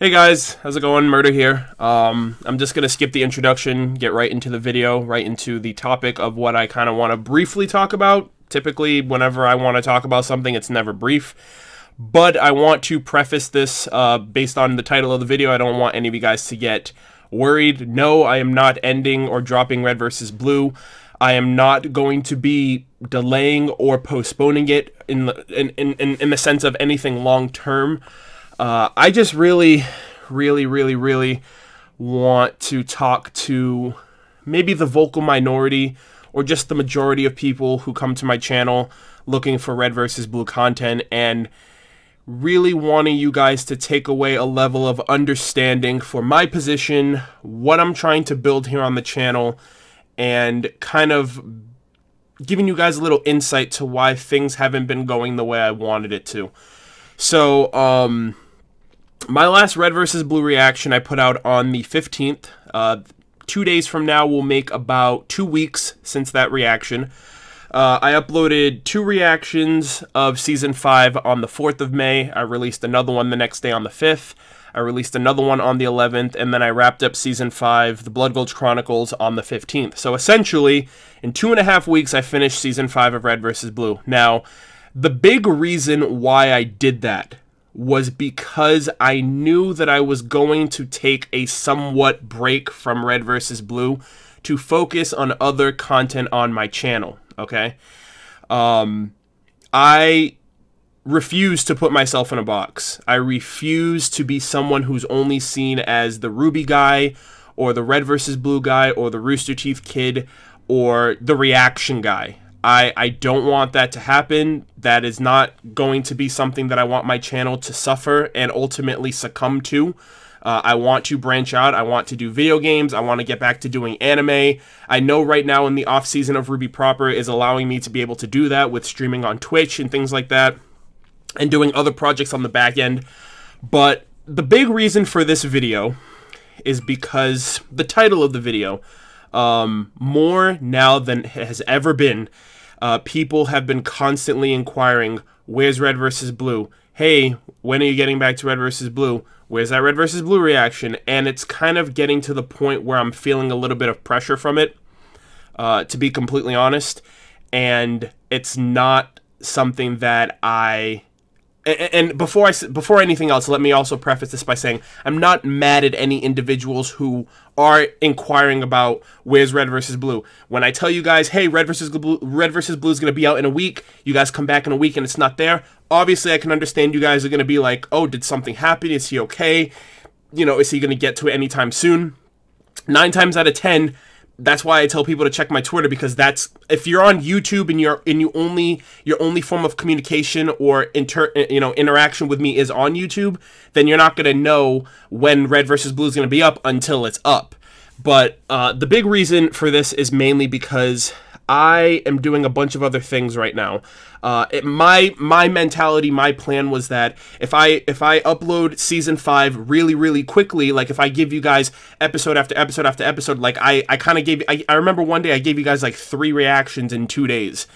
Hey guys, how's it going? Murder here. I'm just going to skip the introduction, get right into the video, right into the topic of what I kind of want to briefly talk about. Typically, whenever I want to talk about something, it's never brief. But I want to preface this based on the title of the video. I don't want any of you guys to get worried. No, I am not ending or dropping Red versus Blue. I am not going to be delaying or postponing it in the sense of anything long term. I just really want to talk to maybe the vocal minority or just the majority of people who come to my channel looking for Red versus Blue content, and really wanting you guys to take away a level of understanding for my position, what I'm trying to build here on the channel, and kind of giving you guys a little insight to why things haven't been going the way I wanted it to. So, my last Red vs. Blue reaction I put out on the 15th. 2 days from now will make about 2 weeks since that reaction. I uploaded 2 reactions of Season 5 on the 4th of May. I released another one the next day on the 5th. I released another one on the 11th, and then I wrapped up Season 5, The Blood Gulch Chronicles, on the 15th. So essentially, in 2.5 weeks, I finished Season 5 of Red vs. Blue. Now, the big reason why I did that was because I knew that I was going to take a somewhat break from Red vs. Blue to focus on other content on my channel, okay? I refuse to put myself in a box. I refuse to be someone who's only seen as the Ruby guy, or the Red vs. Blue guy, or the Rooster Teeth kid, or the reaction guy. I don't want that to happen. That is not going to be something that I want my channel to suffer and ultimately succumb to. I want to branch out. I want to do video games. I want to get back to doing anime. I know right now in the off season of Ruby proper is allowing me to be able to do that with streaming on Twitch and things like that, and doing other projects on the back end. But the big reason for this video is because the title of the video, more now than has ever been, people have been constantly inquiring, where's Red vs. Blue? Hey, when are you getting back to Red vs. Blue? Where's that Red vs. Blue reaction? And it's kind of getting to the point where I'm feeling a little bit of pressure from it, to be completely honest. And it's not something that and before anything else, let me also preface this by saying I'm not mad at any individuals who are inquiring about where's Red vs. Blue. When I tell you guys, hey, Red vs. Blue is going to be out in a week, you guys come back in a week and it's not there, obviously I can understand you guys are going to be like, oh, did something happen? Is he okay? You know, is he going to get to it anytime soon? 9 times out of 10, that's why I tell people to check my Twitter, because that's, if you're on YouTube and your only form of communication or interaction with me is on YouTube, then you're not gonna know when Red vs. Blue is gonna be up until it's up. But the big reason for this is mainly because I am doing a bunch of other things right now. My mentality, my plan was that if I upload Season 5 really quickly, like if I give you guys episode after episode after episode, like I kind of gave, I remember one day I gave you guys like 3 reactions in 2 days,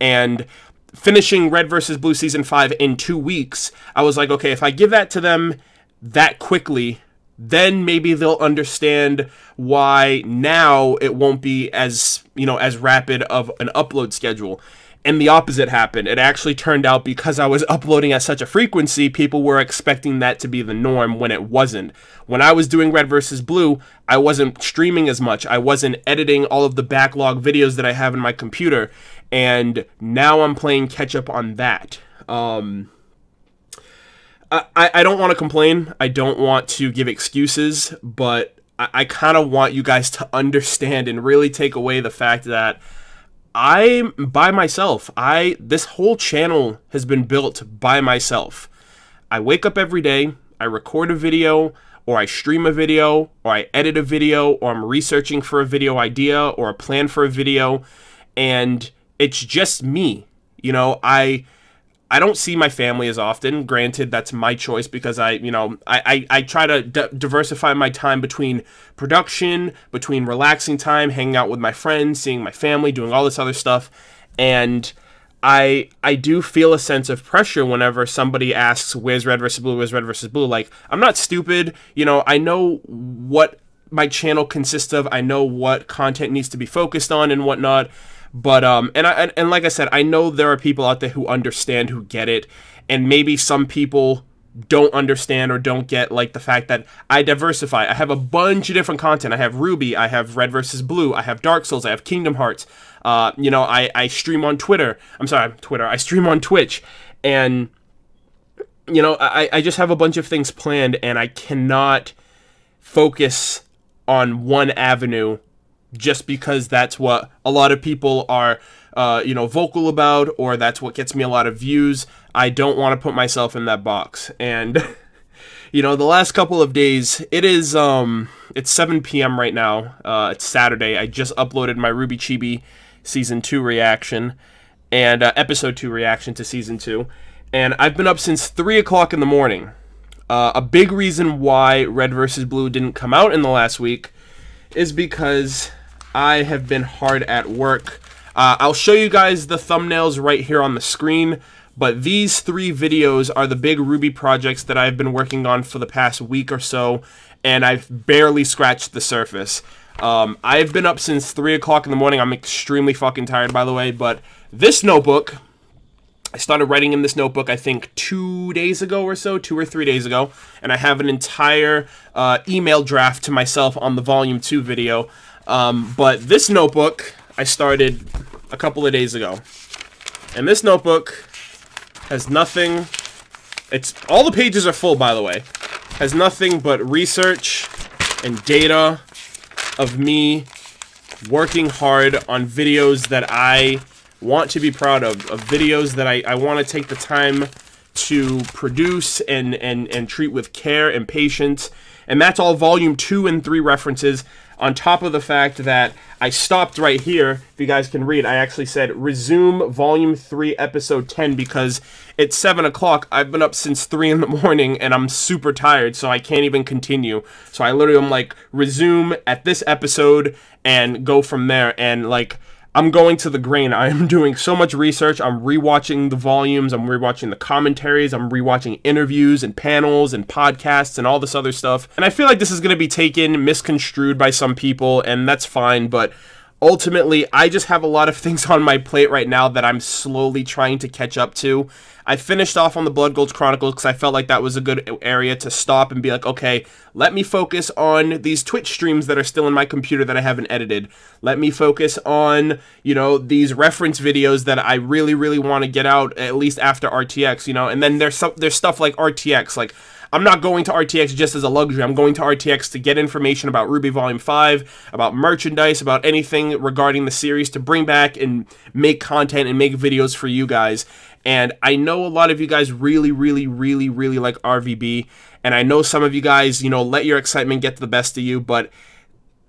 and finishing Red vs. Blue Season 5 in 2 weeks, I was like, okay, if I give that to them that quickly, then maybe they'll understand why now it won't be as, as rapid of an upload schedule. And the opposite happened. It actually turned out, because I was uploading at such a frequency, people were expecting that to be the norm when it wasn't. When I was doing Red vs. Blue, I wasn't streaming as much. I wasn't editing all of the backlog videos that I have in my computer. And now I'm playing catch up on that. I don't want to complain. I don't want to give excuses, but I kind of want you guys to understand and really take away the fact that I'm by myself. This whole channel has been built by myself. I wake up every day, I record a video, or I stream a video, or I edit a video, or I'm researching for a video idea or a plan for a video, and it's just me. I don't see my family as often. Granted, that's my choice, because I try to diversify my time between production, between relaxing time, hanging out with my friends, seeing my family, doing all this other stuff. And I do feel a sense of pressure whenever somebody asks, where's red versus blue, where's red versus blue? Like, I'm not stupid, you know, I know what my channel consists of, I know what content needs to be focused on and whatnot, but, and like I said, I know there are people out there who understand, who get it, and maybe some people don't understand or don't get, like, the fact that I diversify. I have a bunch of different content. I have Ruby, I have Red versus Blue, I have Dark Souls, I have Kingdom Hearts. You know, I stream on Twitter. I'm sorry, Twitter. I stream on Twitch. And, you know, I just have a bunch of things planned, and I cannot focus on one avenue just because that's what a lot of people are, you know, vocal about, or that's what gets me a lot of views. I don't want to put myself in that box. And, you know, the last couple of days, it's 7 p.m. right now. It's Saturday. I just uploaded my Ruby Chibi Season 2 reaction, and Episode 2 reaction to Season 2. And I've been up since 3 o'clock in the morning. A big reason why Red vs. Blue didn't come out in the last week is because I have been hard at work. I'll show you guys the thumbnails right here on the screen, but these 3 videos are the big Ruby projects that I've been working on for the past week or so, and I've barely scratched the surface. I've been up since 3 o'clock in the morning. I'm extremely fucking tired, by the way, but this notebook, I started writing in this notebook, I think, 2 days ago or so, 2 or 3 days ago, and I have an entire email draft to myself on the Volume 2 video, but this notebook I started a couple of days ago, and this notebook has nothing, all the pages are full, by the way, has nothing but research and data of me working hard on videos that I want to be proud of videos that I want to take the time to produce and treat with care and patience. And that's all Volume 2 and 3 references, on top of the fact that I stopped right here. If you guys can read, I actually said resume Volume 3 Episode 10 because it's 7 o'clock. I've been up since 3 in the morning and I'm super tired, so I can't even continue. So I literally am like, resume at this episode and go from there. And like, I'm going to the grain. I am doing so much research. I'm rewatching the volumes. I'm rewatching the commentaries. I'm rewatching interviews and panels and podcasts and all this other stuff. And I feel like this is going to be taken, misconstrued by some people, and that's fine. But ultimately, I just have a lot of things on my plate right now that I'm slowly trying to catch up to. I finished off on the Blood Gulch Chronicles because I felt like that was a good area to stop and be like, okay, let me focus on these Twitch streams that are still in my computer that I haven't edited. Let me focus on, you know, these reference videos that I really, really want to get out, at least after RTX, you know, and then there's stuff like RTX, like, I'm not going to RTX just as a luxury. I'm going to RTX to get information about Ruby Volume 5, about merchandise, about anything regarding the series to bring back and make content and make videos for you guys. And I know a lot of you guys really, really, really, really like RVB. And I know some of you guys, you know, let your excitement get the best of you, but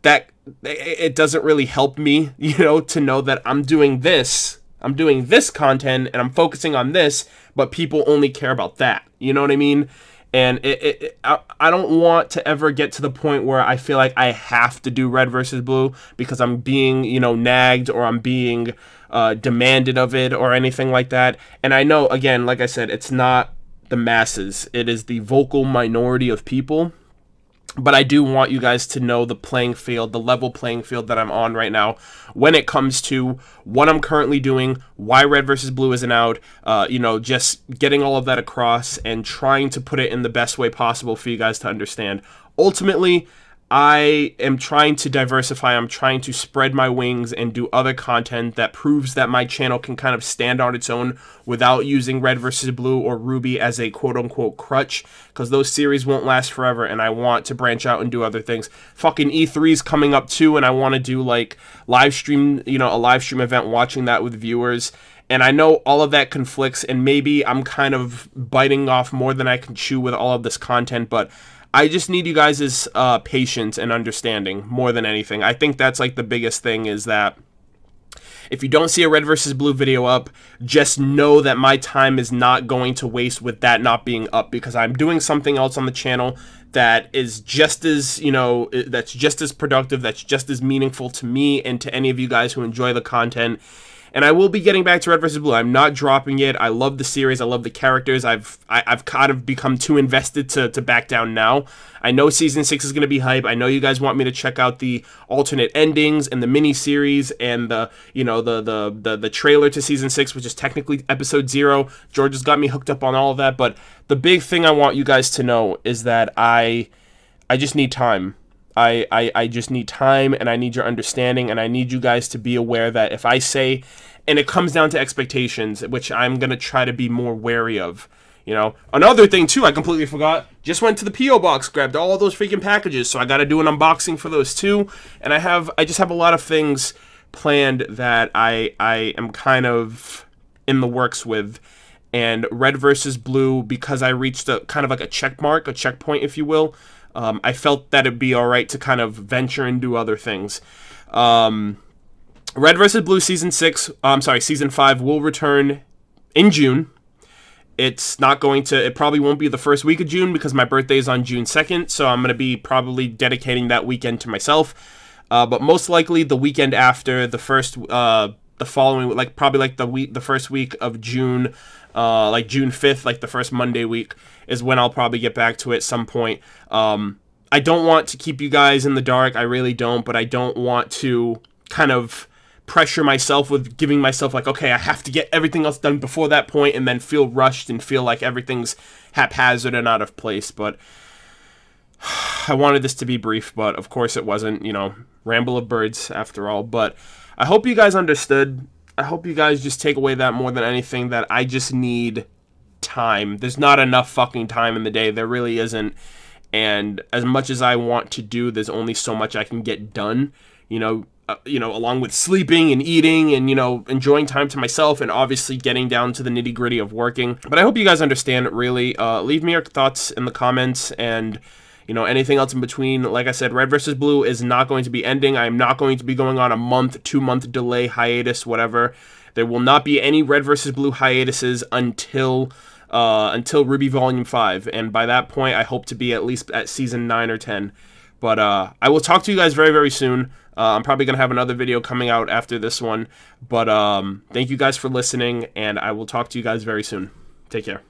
that it doesn't really help me, you know, to know that I'm doing this content and I'm focusing on this, but people only care about that. You know what I mean? And I don't want to ever get to the point where I feel like I have to do Red versus Blue because I'm being, you know, nagged or I'm being demanded of it or anything like that. And I know, again, like I said, it's not the masses. It is the vocal minority of people. But I do want you guys to know the playing field, the level playing field that I'm on right now when it comes to what I'm currently doing, why Red versus Blue isn't out, you know, just getting all of that across and trying to put it in the best way possible for you guys to understand. Ultimately, I am trying to diversify. I'm trying to spread my wings and do other content that proves that my channel can kind of stand on its own without using Red versus Blue or Ruby as a quote-unquote crutch, because those series won't last forever, and I want to branch out and do other things. Fucking E3's coming up too, and I want to do like live stream, you know, a live stream event, watching that with viewers. And I know all of that conflicts, and maybe I'm kind of biting off more than I can chew with all of this content, but I just need you guys' patience and understanding more than anything. I think that's like the biggest thing, is that if you don't see a Red versus Blue video up, just know that my time is not going to waste with that not being up, because I'm doing something else on the channel that is just as, you know, that's just as productive, that's just as meaningful to me and to any of you guys who enjoy the content. And I will be getting back to Red vs. Blue. I'm not dropping it. I love the series. I love the characters. I've kind of become too invested to back down now. I know Season 6 is going to be hype. I know you guys want me to check out the alternate endings and the mini-series and the, you know, the trailer to Season 6, which is technically Episode 0. George has got me hooked up on all of that. But the big thing I want you guys to know is that I just need time. I just need time, and I need your understanding, and I need you guys to be aware that if I say, and it comes down to expectations, which I'm going to try to be more wary of, you know. Another thing, too, I completely forgot, just went to the P.O. Box, grabbed all those freaking packages, so I got to do an unboxing for those, too, and I just have a lot of things planned that I am kind of in the works with, and Red versus Blue, because I reached a kind of like a check mark, a checkpoint, if you will, I felt that it'd be alright to kind of venture and do other things. Red vs. Blue Season 5 will return in June. It's not going to, it probably won't be the first week of June because my birthday is on June 2nd, so I'm going to be probably dedicating that weekend to myself. But most likely the weekend after, the following, like probably like the first week of June, like June 5th, like the first Monday week, is when I'll probably get back to it at some point. I don't want to keep you guys in the dark, I really don't, but I don't want to kind of pressure myself with giving myself like, okay, I have to get everything else done before that point and then feel rushed and feel like everything's haphazard and out of place. But I wanted this to be brief, but of course it wasn't, you know, ramble of birds after all. But I hope you guys understood. I hope you guys just take away that more than anything, that I just need time. There's not enough fucking time in the day. There really isn't. And as much as I want to do, there's only so much I can get done, you know, along with sleeping and eating and, you know, enjoying time to myself and obviously getting down to the nitty gritty of working. But I hope you guys understand, really. Leave me your thoughts in the comments and, you know, anything else in between. Like I said, Red vs. Blue is not going to be ending. I am not going to be going on a month, 2-month delay, hiatus, whatever. There will not be any Red vs. Blue hiatuses until Ruby Volume 5. And by that point, I hope to be at least at Season 9 or 10. But I will talk to you guys very, very soon. I'm probably going to have another video coming out after this one. But thank you guys for listening, and I will talk to you guys very soon. Take care.